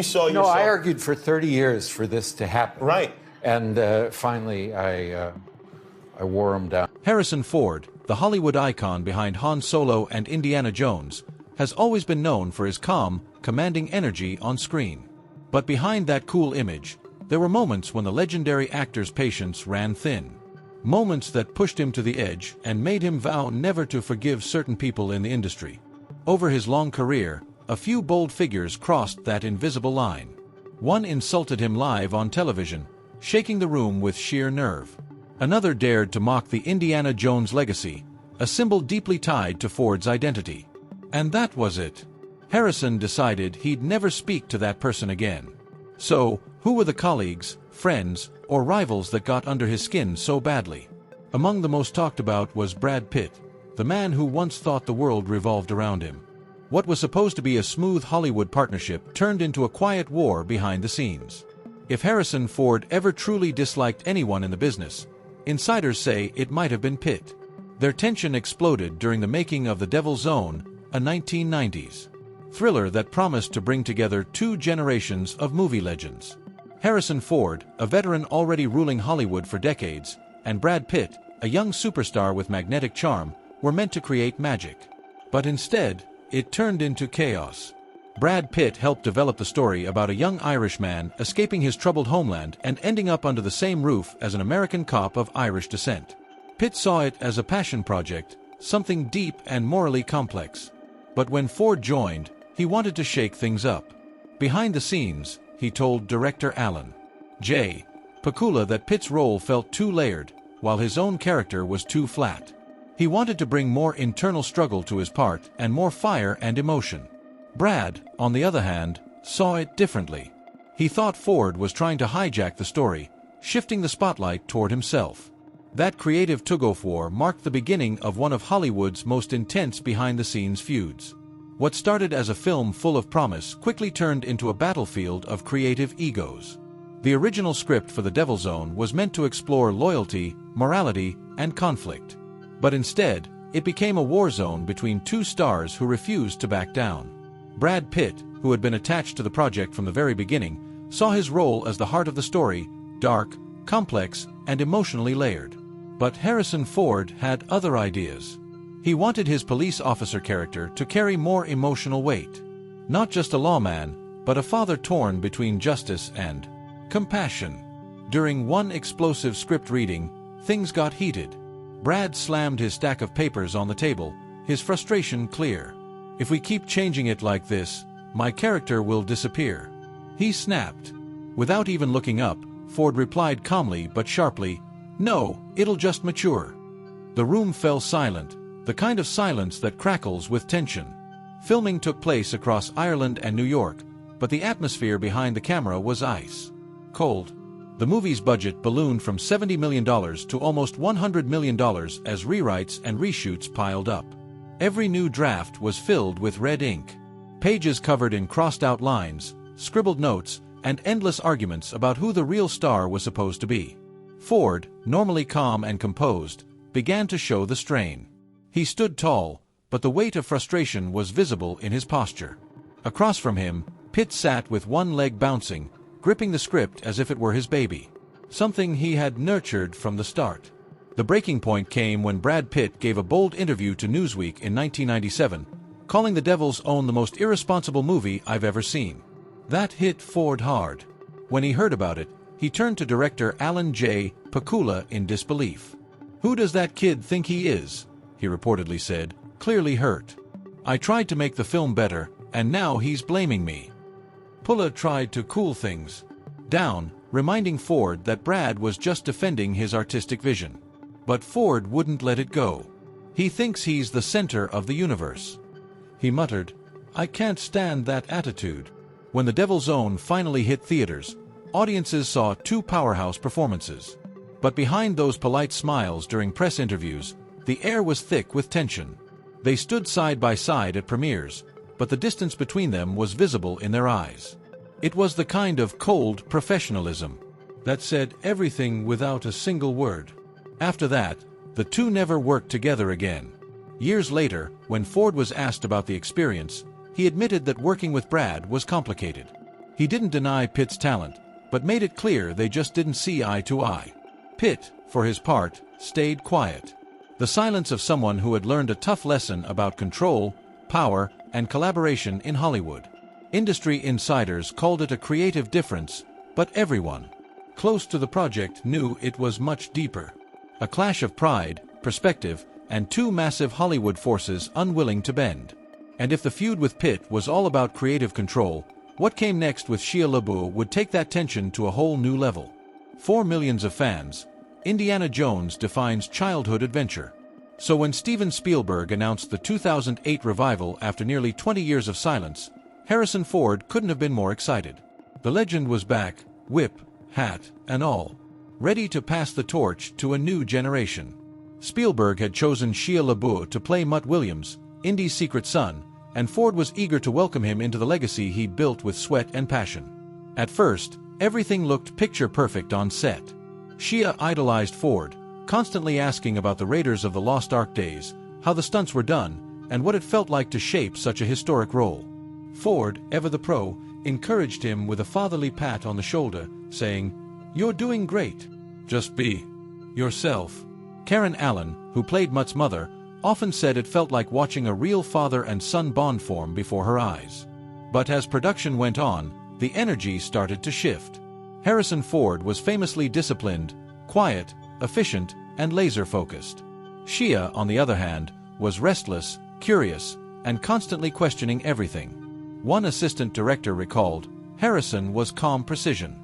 saw No, yourself... I argued for 30 years for this to happen. Right. And finally, I wore him down. Harrison Ford, the Hollywood icon behind Han Solo and Indiana Jones, has always been known for his calm, commanding energy on screen. But behind that cool image, there were moments when the legendary actor's patience ran thin. Moments that pushed him to the edge and made him vow never to forgive certain people in the industry. Over his long career, a few bold figures crossed that invisible line. One insulted him live on television, shaking the room with sheer nerve. Another dared to mock the Indiana Jones legacy, a symbol deeply tied to Ford's identity. And that was it. Harrison decided he'd never speak to that person again. So, who were the colleagues, friends, or rivals that got under his skin so badly? Among the most talked about was Brad Pitt, the man who once thought the world revolved around him. What was supposed to be a smooth Hollywood partnership turned into a quiet war behind the scenes. If Harrison Ford ever truly disliked anyone in the business, insiders say it might have been Pitt. Their tension exploded during the making of The Devil's Own, a 1990s thriller that promised to bring together two generations of movie legends. Harrison Ford, a veteran already ruling Hollywood for decades, and Brad Pitt, a young superstar with magnetic charm, were meant to create magic. But instead, it turned into chaos. Brad Pitt helped develop the story about a young Irishman escaping his troubled homeland and ending up under the same roof as an American cop of Irish descent. Pitt saw it as a passion project, something deep and morally complex. But when Ford joined, he wanted to shake things up. Behind the scenes, he told director Alan J. Pakula that Pitt's role felt too layered, while his own character was too flat. He wanted to bring more internal struggle to his part and more fire and emotion. Brad, on the other hand, saw it differently. He thought Ford was trying to hijack the story, shifting the spotlight toward himself. That creative tug-of-war marked the beginning of one of Hollywood's most intense behind-the-scenes feuds. What started as a film full of promise quickly turned into a battlefield of creative egos. The original script for The Devil's Own was meant to explore loyalty, morality, and conflict. But instead, it became a war zone between two stars who refused to back down. Brad Pitt, who had been attached to the project from the very beginning, saw his role as the heart of the story, dark, complex, and emotionally layered. But Harrison Ford had other ideas. He wanted his police officer character to carry more emotional weight. Not just a lawman, but a father torn between justice and compassion. During one explosive script reading, things got heated. Brad slammed his stack of papers on the table, his frustration clear. "If we keep changing it like this, my character will disappear," he snapped. Without even looking up, Ford replied calmly but sharply, "No, it'll just mature." The room fell silent, the kind of silence that crackles with tension. Filming took place across Ireland and New York, but the atmosphere behind the camera was ice cold. The movie's budget ballooned from $70 million to almost $100 million as rewrites and reshoots piled up. Every new draft was filled with red ink. Pages covered in crossed-out lines, scribbled notes, and endless arguments about who the real star was supposed to be. Ford, normally calm and composed, began to show the strain. He stood tall, but the weight of frustration was visible in his posture. Across from him, Pitt sat with one leg bouncing, gripping the script as if it were his baby, something he had nurtured from the start. The breaking point came when Brad Pitt gave a bold interview to Newsweek in 1997, calling The Devil's Own the most irresponsible movie I've ever seen. That hit Ford hard. When he heard about it, he turned to director Alan J. Pakula in disbelief. "Who does that kid think he is?" he reportedly said, clearly hurt. "I tried to make the film better, and now he's blaming me." Pakula tried to cool things down, reminding Ford that Brad was just defending his artistic vision. But Ford wouldn't let it go. "He thinks he's the center of the universe," he muttered. "I can't stand that attitude." When The Devil's Own finally hit theaters, audiences saw two powerhouse performances. But behind those polite smiles during press interviews, the air was thick with tension. They stood side by side at premieres, but the distance between them was visible in their eyes. It was the kind of cold professionalism that said everything without a single word. After that, the two never worked together again. Years later, when Ford was asked about the experience, he admitted that working with Brad was complicated. He didn't deny Pitt's talent, but made it clear they just didn't see eye to eye. Pitt, for his part, stayed quiet. The silence of someone who had learned a tough lesson about control, power, and collaboration in Hollywood. Industry insiders called it a creative difference, but everyone close to the project knew it was much deeper. A clash of pride, perspective, and two massive Hollywood forces unwilling to bend. And if the feud with Pitt was all about creative control, what came next with Shia LaBeouf would take that tension to a whole new level. For millions of fans, Indiana Jones defines childhood adventure. So when Steven Spielberg announced the 2008 revival after nearly 20 years of silence, Harrison Ford couldn't have been more excited. The legend was back, whip, hat, and all, ready to pass the torch to a new generation. Spielberg had chosen Shia LaBeouf to play Mutt Williams, Indy's secret son, and Ford was eager to welcome him into the legacy he'd built with sweat and passion. At first, everything looked picture-perfect on set. Shia idolized Ford, constantly asking about the Raiders of the Lost Ark days, how the stunts were done, and what it felt like to shape such a historic role. Ford, ever the pro, encouraged him with a fatherly pat on the shoulder, saying, "You're doing great. Just be yourself." Karen Allen, who played Mutt's mother, often said it felt like watching a real father and son bond form before her eyes. But as production went on, the energy started to shift. Harrison Ford was famously disciplined, quiet, efficient, and laser-focused. Shia, on the other hand, was restless, curious, and constantly questioning everything. One assistant director recalled, Harrison was calm precision.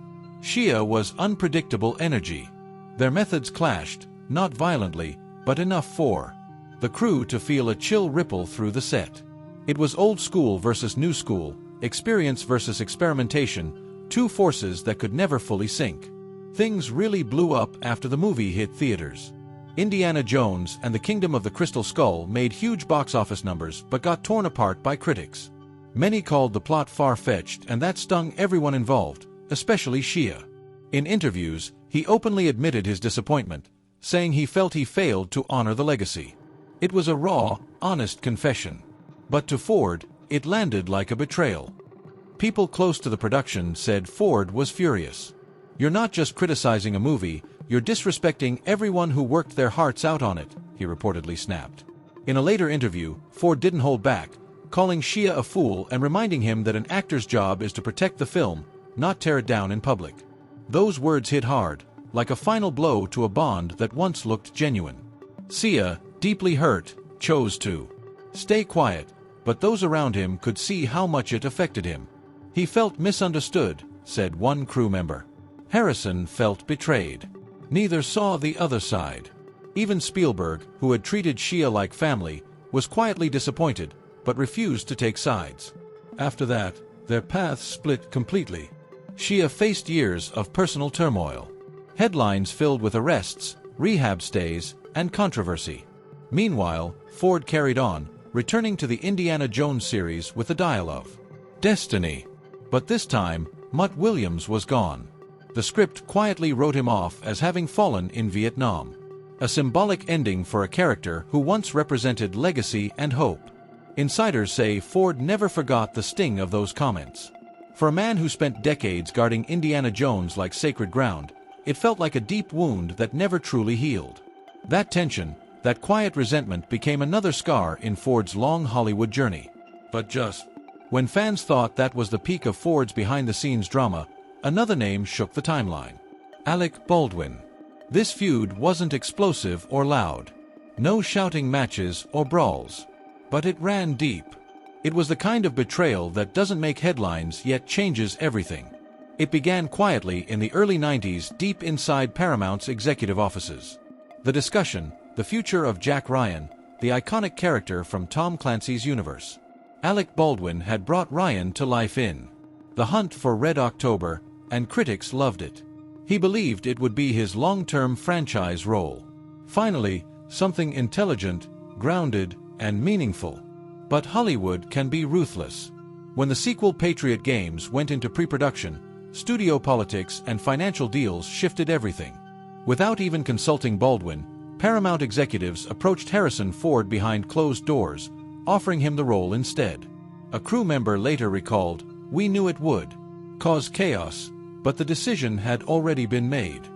Shia was unpredictable energy. Their methods clashed, not violently, but enough for the crew to feel a chill ripple through the set. It was old school versus new school, experience versus experimentation, two forces that could never fully sync. Things really blew up after the movie hit theaters. Indiana Jones and the Kingdom of the Crystal Skull made huge box office numbers but got torn apart by critics. Many called the plot far-fetched, and that stung everyone involved, especially Shia. In interviews, he openly admitted his disappointment, saying he felt he failed to honor the legacy. It was a raw, honest confession. But to Ford, it landed like a betrayal. People close to the production said Ford was furious. "You're not just criticizing a movie, you're disrespecting everyone who worked their hearts out on it," he reportedly snapped. In a later interview, Ford didn't hold back, calling Shia a fool and reminding him that an actor's job is to protect the film, not tear it down in public. Those words hit hard, like a final blow to a bond that once looked genuine. Shia, deeply hurt, chose to stay quiet, but those around him could see how much it affected him. "He felt misunderstood," said one crew member. Harrison felt betrayed. Neither saw the other side. Even Spielberg, who had treated Shia like family, was quietly disappointed, but refused to take sides. After that, their paths split completely. Shia faced years of personal turmoil. Headlines filled with arrests, rehab stays, and controversy. Meanwhile, Ford carried on, returning to the Indiana Jones series with the dial of destiny. But this time, Mutt Williams was gone. The script quietly wrote him off as having fallen in Vietnam. A symbolic ending for a character who once represented legacy and hope. Insiders say Ford never forgot the sting of those comments. For a man who spent decades guarding Indiana Jones like sacred ground, it felt like a deep wound that never truly healed. That tension, that quiet resentment became another scar in Ford's long Hollywood journey. But just when fans thought that was the peak of Ford's behind-the-scenes drama, another name shook the timeline. Alec Baldwin. This feud wasn't explosive or loud. No shouting matches or brawls. But it ran deep. It was the kind of betrayal that doesn't make headlines yet changes everything. It began quietly in the early 90s deep inside Paramount's executive offices. The discussion, the future of Jack Ryan, the iconic character from Tom Clancy's universe. Alec Baldwin had brought Ryan to life in The Hunt for Red October, and critics loved it. He believed it would be his long-term franchise role. Finally, something intelligent, grounded, and meaningful. But Hollywood can be ruthless. When the sequel Patriot Games went into pre-production, studio politics and financial deals shifted everything. Without even consulting Baldwin, Paramount executives approached Harrison Ford behind closed doors, offering him the role instead. A crew member later recalled, "We knew it would. cause chaos, but the decision had already been made.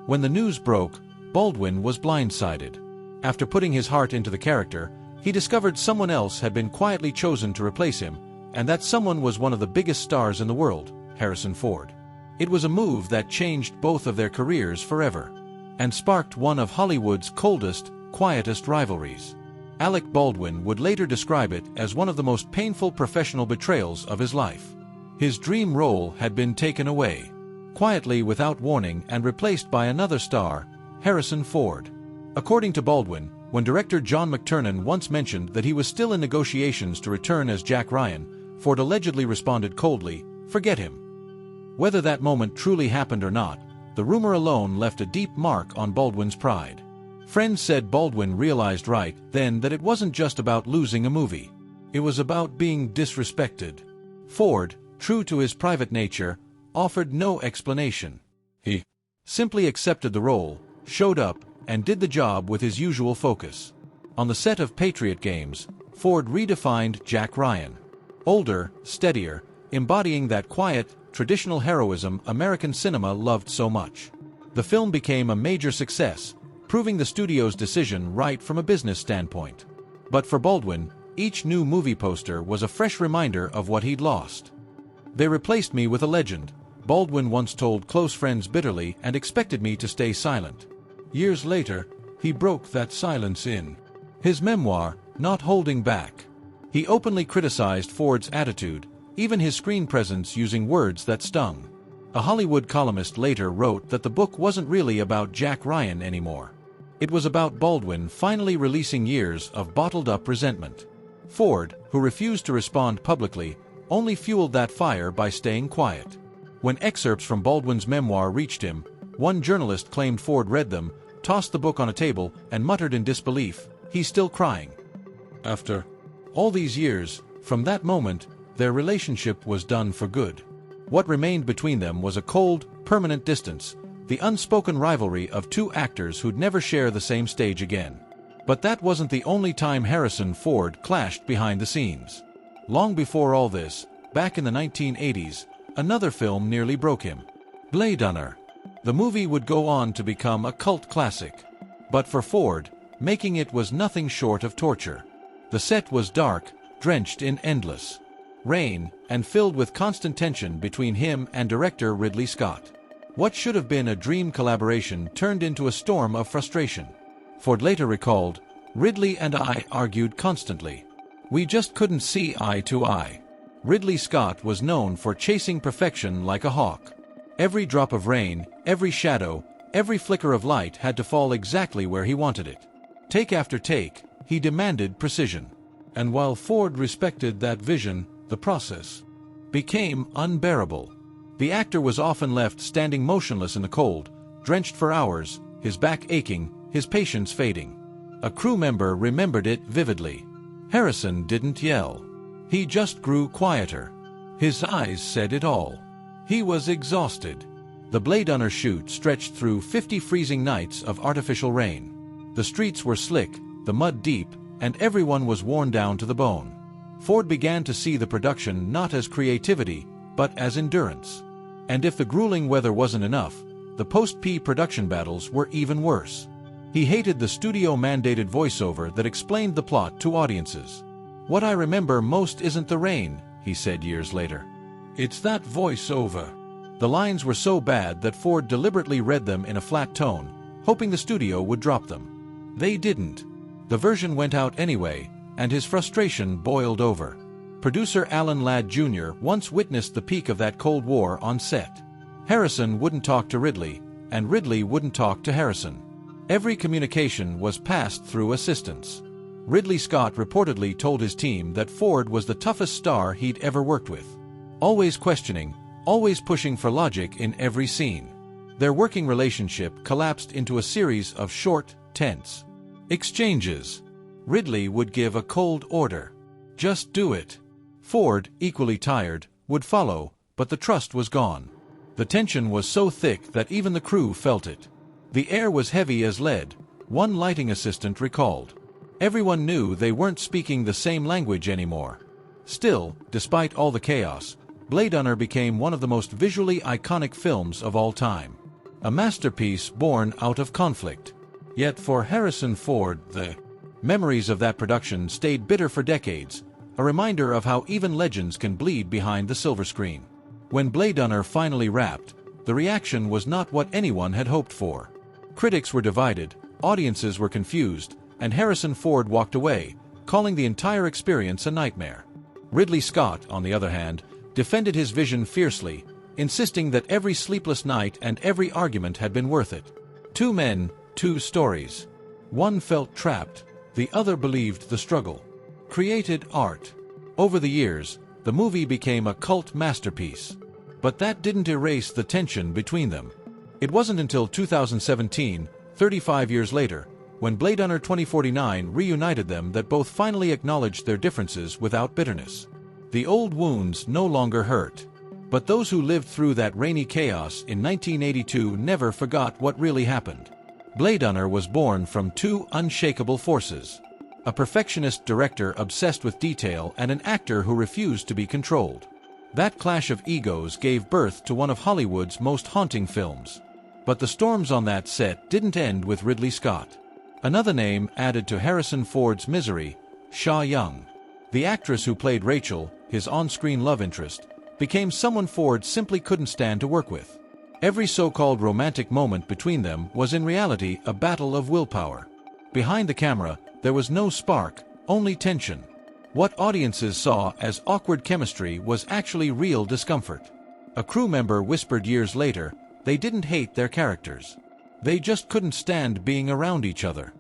When the news broke, Baldwin was blindsided. After putting his heart into the character, he discovered someone else had been quietly chosen to replace him, and that someone was one of the biggest stars in the world, Harrison Ford. It was a move that changed both of their careers forever, and sparked one of Hollywood's coldest, quietest rivalries. Alec Baldwin would later describe it as one of the most painful professional betrayals of his life. His dream role had been taken away, quietly without warning, and replaced by another star, Harrison Ford. According to Baldwin, when director John McTiernan once mentioned that he was still in negotiations to return as Jack Ryan, Ford allegedly responded coldly, "Forget him." Whether that moment truly happened or not, the rumor alone left a deep mark on Baldwin's pride. Friends said Baldwin realized right then that it wasn't just about losing a movie. It was about being disrespected. Ford, true to his private nature, offered no explanation. He simply accepted the role, showed up, and did the job with his usual focus. On the set of Patriot Games, Ford redefined Jack Ryan. Older, steadier, embodying that quiet, traditional heroism American cinema loved so much. The film became a major success, proving the studio's decision right from a business standpoint. But for Baldwin, each new movie poster was a fresh reminder of what he'd lost. "They replaced me with a legend," Baldwin once told close friends bitterly, and expected me to stay silent. Years later, he broke that silence in his memoir, Not Holding Back. He openly criticized Ford's attitude, even his screen presence, using words that stung. A Hollywood columnist later wrote that the book wasn't really about Jack Ryan anymore. It was about Baldwin finally releasing years of bottled-up resentment. Ford, who refused to respond publicly, only fueled that fire by staying quiet. When excerpts from Baldwin's memoir reached him, one journalist claimed Ford read them, tossed the book on a table, and muttered in disbelief, "He's still crying." After all these years, from that moment, their relationship was done for good. What remained between them was a cold, permanent distance, the unspoken rivalry of two actors who'd never share the same stage again. But that wasn't the only time Harrison Ford clashed behind the scenes. Long before all this, back in the 1980s, another film nearly broke him. Blade Runner. The movie would go on to become a cult classic. But for Ford, making it was nothing short of torture. The set was dark, drenched in endless rain, and filled with constant tension between him and director Ridley Scott. What should have been a dream collaboration turned into a storm of frustration. Ford later recalled, "Ridley and I argued constantly. We just couldn't see eye to eye." Ridley Scott was known for chasing perfection like a hawk. Every drop of rain, every shadow, every flicker of light had to fall exactly where he wanted it. Take after take, he demanded precision. And while Ford respected that vision, the process became unbearable. The actor was often left standing motionless in the cold, drenched for hours, his back aching, his patience fading. A crew member remembered it vividly. Harrison didn't yell. He just grew quieter. His eyes said it all. He was exhausted. The Blade Runner shoot stretched through 50 freezing nights of artificial rain. The streets were slick, the mud deep, and everyone was worn down to the bone. Ford began to see the production not as creativity, but as endurance. And if the grueling weather wasn't enough, the post-production battles were even worse. He hated the studio-mandated voiceover that explained the plot to audiences. "What I remember most isn't the rain," he said years later. "It's that voiceover." The lines were so bad that Ford deliberately read them in a flat tone, hoping the studio would drop them. They didn't. The version went out anyway, and his frustration boiled over. Producer Alan Ladd Jr. once witnessed the peak of that Cold War on set. Harrison wouldn't talk to Ridley, and Ridley wouldn't talk to Harrison. Every communication was passed through assistants. Ridley Scott reportedly told his team that Ford was the toughest star he'd ever worked with. Always questioning, always pushing for logic in every scene. Their working relationship collapsed into a series of short, tense exchanges. Ridley would give a cold order. "Just do it." Ford, equally tired, would follow, but the trust was gone. The tension was so thick that even the crew felt it. The air was heavy as lead, one lighting assistant recalled. Everyone knew they weren't speaking the same language anymore. Still, despite all the chaos, Blade Runner became one of the most visually iconic films of all time. A masterpiece born out of conflict. Yet for Harrison Ford, the memories of that production stayed bitter for decades, a reminder of how even legends can bleed behind the silver screen. When Blade Runner finally wrapped, the reaction was not what anyone had hoped for. Critics were divided, audiences were confused, and Harrison Ford walked away, calling the entire experience a nightmare. Ridley Scott, on the other hand, defended his vision fiercely, insisting that every sleepless night and every argument had been worth it. Two men, two stories. One felt trapped, the other believed the struggle. Created art. Over the years, the movie became a cult masterpiece. But that didn't erase the tension between them. It wasn't until 2017, 35 years later, when Blade Runner 2049 reunited them that both finally acknowledged their differences without bitterness. The old wounds no longer hurt. But those who lived through that rainy chaos in 1982 never forgot what really happened. Blade Runner was born from two unshakable forces. A perfectionist director obsessed with detail and an actor who refused to be controlled. That clash of egos gave birth to one of Hollywood's most haunting films. But the storms on that set didn't end with Ridley Scott. Another name added to Harrison Ford's misery, Sha Young. The actress who played Rachel, his on-screen love interest, became someone Ford simply couldn't stand to work with. Every so-called romantic moment between them was in reality a battle of willpower. Behind the camera, there was no spark, only tension. What audiences saw as awkward chemistry was actually real discomfort. A crew member whispered years later, they didn't hate their characters. They just couldn't stand being around each other.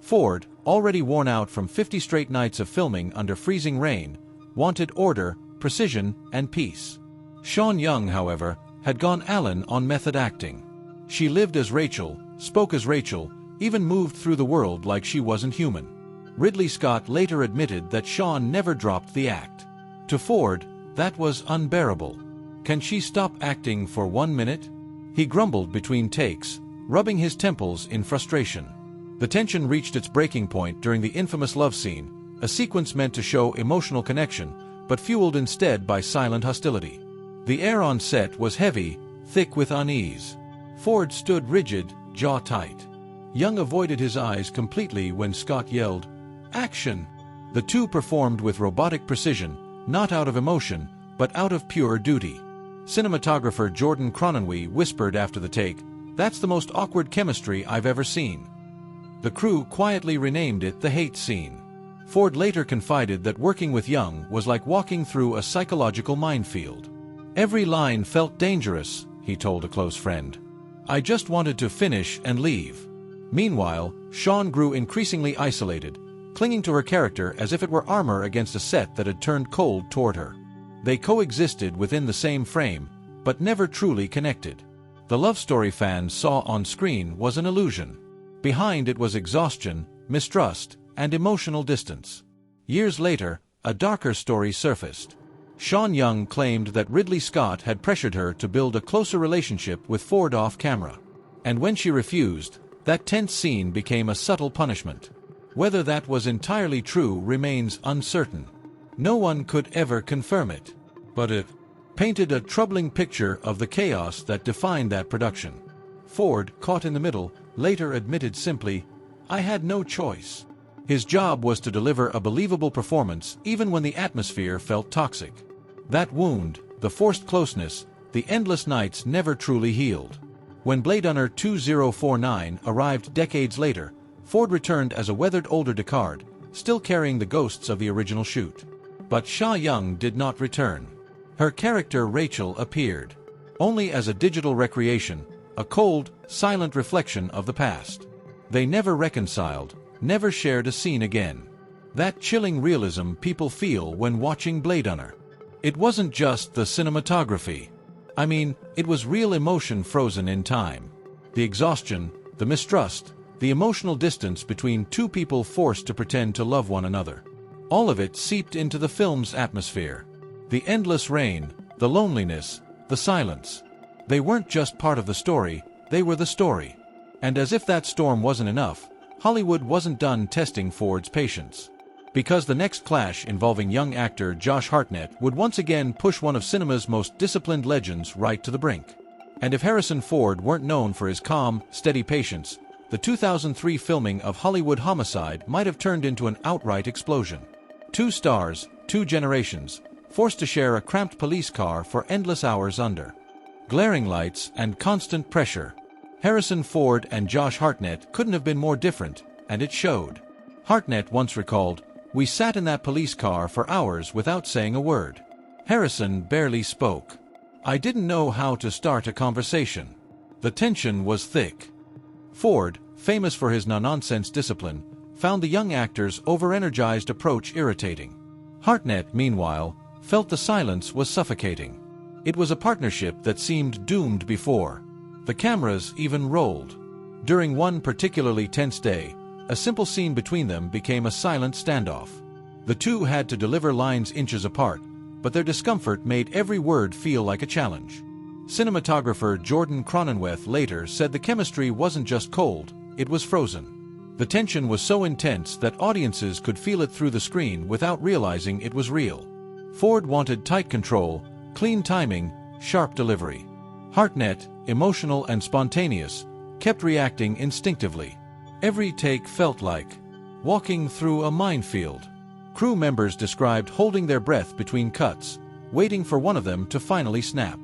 Ford, already worn out from 50 straight nights of filming under freezing rain, wanted order, precision, and peace. Sean Young, however, had gone Allen on method acting. She lived as Rachel, spoke as Rachel, even moved through the world like she wasn't human. Ridley Scott later admitted that Sean never dropped the act. To Ford, that was unbearable. Can she stop acting for 1 minute? He grumbled between takes, rubbing his temples in frustration. The tension reached its breaking point during the infamous love scene, a sequence meant to show emotional connection, but fueled instead by silent hostility. The air on set was heavy, thick with unease. Ford stood rigid, jaw tight. Young avoided his eyes completely when Scott yelled, "Action!" The two performed with robotic precision, not out of emotion, but out of pure duty. Cinematographer Jordan Cronenway whispered after the take, "That's the most awkward chemistry I've ever seen." The crew quietly renamed it the hate scene. Ford later confided that working with Young was like walking through a psychological minefield. "Every line felt dangerous," he told a close friend. "I just wanted to finish and leave." Meanwhile, Sean grew increasingly isolated, clinging to her character as if it were armor against a set that had turned cold toward her. They coexisted within the same frame, but never truly connected. The love story fans saw on screen was an illusion. Behind it was exhaustion, mistrust, and emotional distance. Years later, a darker story surfaced. Sean Young claimed that Ridley Scott had pressured her to build a closer relationship with Ford off-camera. And when she refused, that tense scene became a subtle punishment. Whether that was entirely true remains uncertain. No one could ever confirm it. But it painted a troubling picture of the chaos that defined that production. Ford, caught in the middle, later admitted simply, "I had no choice." His job was to deliver a believable performance even when the atmosphere felt toxic. That wound, the forced closeness, the endless nights never truly healed. When Blade Runner 2049 arrived decades later, Ford returned as a weathered older Deckard, still carrying the ghosts of the original shoot. But Sha Young did not return. Her character Rachel appeared, only as a digital recreation, a cold, silent reflection of the past. They never reconciled, never shared a scene again. That chilling realism people feel when watching Blade Runner. It wasn't just the cinematography. I mean, it was real emotion frozen in time. The exhaustion, the mistrust, the emotional distance between two people forced to pretend to love one another. All of it seeped into the film's atmosphere. The endless rain, the loneliness, the silence. They weren't just part of the story, they were the story. And as if that storm wasn't enough, Hollywood wasn't done testing Ford's patience. Because the next clash involving young actor Josh Hartnett would once again push one of cinema's most disciplined legends right to the brink. And if Harrison Ford weren't known for his calm, steady patience, the 2003 filming of Hollywood Homicide might have turned into an outright explosion. Two stars, two generations, forced to share a cramped police car for endless hours under glaring lights and constant pressure. Harrison Ford and Josh Hartnett couldn't have been more different, and it showed. Hartnett once recalled, "We sat in that police car for hours without saying a word. Harrison barely spoke. I didn't know how to start a conversation. The tension was thick." Ford, famous for his no-nonsense discipline, found the young actor's over-energized approach irritating. Hartnett, meanwhile, felt the silence was suffocating. It was a partnership that seemed doomed before the cameras even rolled. During one particularly tense day, a simple scene between them became a silent standoff. The two had to deliver lines inches apart, but their discomfort made every word feel like a challenge. Cinematographer Jordan Cronenweth later said the chemistry wasn't just cold, it was frozen. The tension was so intense that audiences could feel it through the screen without realizing it was real. Ford wanted tight control, clean timing, sharp delivery. Hartnett, emotional and spontaneous, kept reacting instinctively. Every take felt like walking through a minefield. Crew members described holding their breath between cuts, waiting for one of them to finally snap.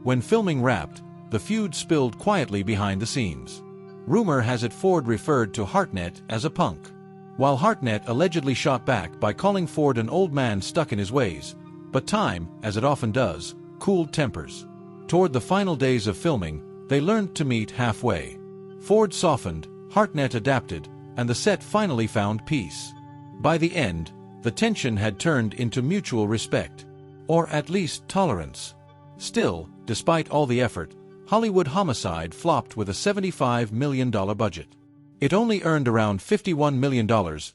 When filming wrapped, the feud spilled quietly behind the scenes. Rumor has it Ford referred to Hartnett as a punk, while Hartnett allegedly shot back by calling Ford an old man stuck in his ways, but time, as it often does, cooled tempers. Toward the final days of filming, they learned to meet halfway. Ford softened, Hartnett adapted, and the set finally found peace. By the end, the tension had turned into mutual respect, or at least tolerance. Still, despite all the effort, Hollywood Homicide flopped with a $75 million budget. It only earned around $51 million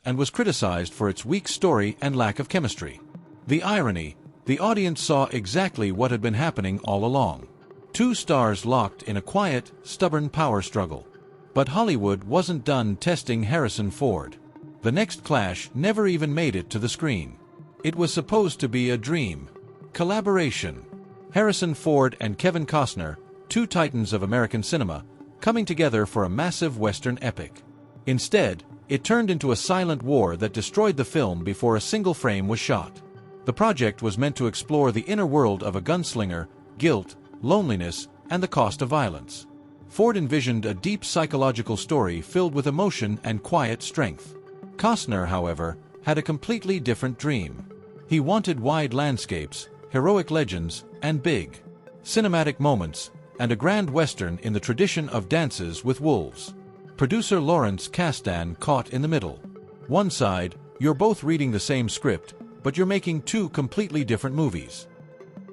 and was criticized for its weak story and lack of chemistry. The irony, the audience saw exactly what had been happening all along. Two stars locked in a quiet, stubborn power struggle. But Hollywood wasn't done testing Harrison Ford. The next clash never even made it to the screen. It was supposed to be a dream collaboration. Harrison Ford and Kevin Costner, two titans of American cinema, coming together for a massive Western epic. Instead, it turned into a silent war that destroyed the film before a single frame was shot. The project was meant to explore the inner world of a gunslinger, guilt, loneliness, and the cost of violence. Ford envisioned a deep psychological story filled with emotion and quiet strength. Costner, however, had a completely different dream. He wanted wide landscapes, heroic legends, and big cinematic moments, and a grand western in the tradition of Dances with Wolves. Producer Lawrence Kasdan caught in the middle. One side, you're both reading the same script, but you're making two completely different movies.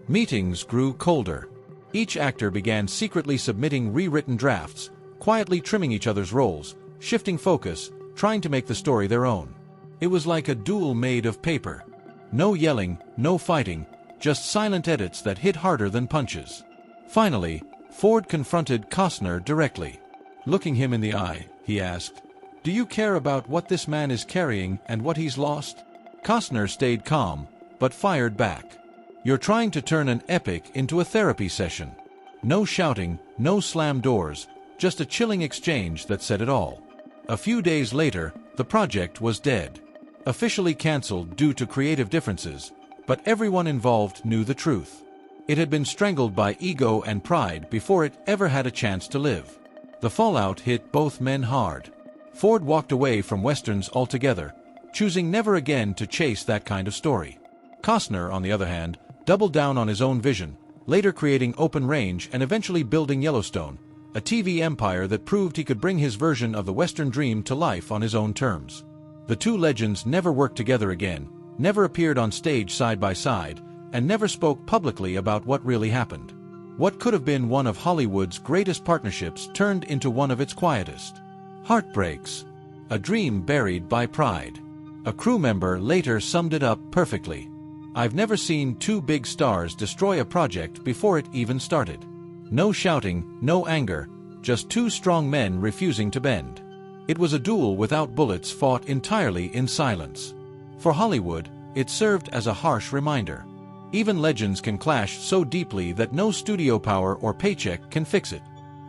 Meetings grew colder. Each actor began secretly submitting rewritten drafts, quietly trimming each other's roles, shifting focus, trying to make the story their own. It was like a duel made of paper. No yelling, no fighting, just silent edits that hit harder than punches. Finally, Ford confronted Costner directly. Looking him in the eye, he asked, "Do you care about what this man is carrying and what he's lost?" Costner stayed calm, but fired back. "You're trying to turn an epic into a therapy session." No shouting, no slam doors, just a chilling exchange that said it all. A few days later, the project was dead. Officially canceled due to creative differences, but everyone involved knew the truth. It had been strangled by ego and pride before it ever had a chance to live. The fallout hit both men hard. Ford walked away from westerns altogether, choosing never again to chase that kind of story. Costner, on the other hand, doubled down on his own vision, later creating Open Range and eventually building Yellowstone, a TV empire that proved he could bring his version of the Western dream to life on his own terms. The two legends never worked together again, never appeared on stage side by side, and never spoke publicly about what really happened. What could have been one of Hollywood's greatest partnerships turned into one of its quietest. Heartbreaks. A dream buried by pride. A crew member later summed it up perfectly. "I've never seen two big stars destroy a project before it even started. No shouting, no anger, just two strong men refusing to bend. It was a duel without bullets fought entirely in silence." For Hollywood, it served as a harsh reminder. Even legends can clash so deeply that no studio power or paycheck can fix it.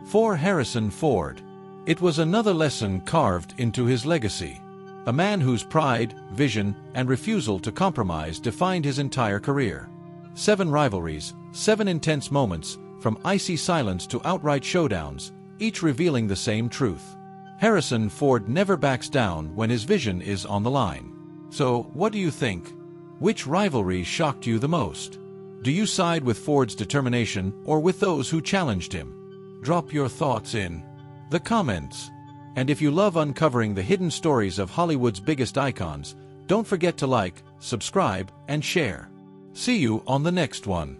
For Harrison Ford, it was another lesson carved into his legacy. A man whose pride, vision, and refusal to compromise defined his entire career. 7 rivalries, 7 intense moments, from icy silence to outright showdowns, each revealing the same truth. Harrison Ford never backs down when his vision is on the line. So, what do you think? Which rivalry shocked you the most? Do you side with Ford's determination or with those who challenged him? Drop your thoughts in the comments. And if you love uncovering the hidden stories of Hollywood's biggest icons, don't forget to like, subscribe, and share. See you on the next one.